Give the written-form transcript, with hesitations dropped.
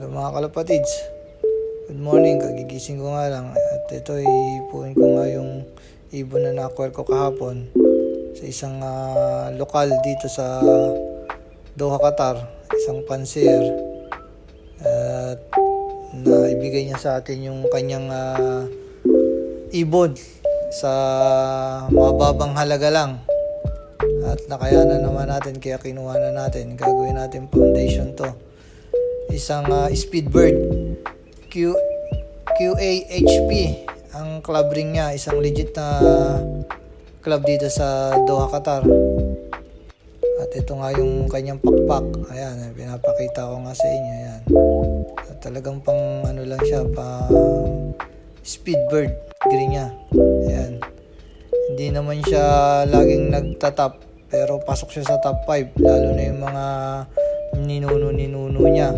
Hello mga kalapatids, good morning, kagigising ko nga lang at ito ipuin ko nga yung ibon na na-acquire ko kahapon sa isang lokal dito sa Doha, Qatar, isang pansier at naibigay niya sa atin yung kanyang ibon sa mababang halaga lang at nakayanan naman natin kaya kinuha na natin. Gagawin natin foundation to, isang Speedbird QAHP ang club ring niya, isang legit na club dito sa Doha, Qatar. At ito nga yung kanyang pakpak, ayan, pinapakita ko nga sa inyo, ayan. At talagang pang ano lang siya, pang Speedbird green niya, ayan. Hindi naman siya laging nagtatap, pero pasok siya sa top 5, lalo na yung mga ninuno niya.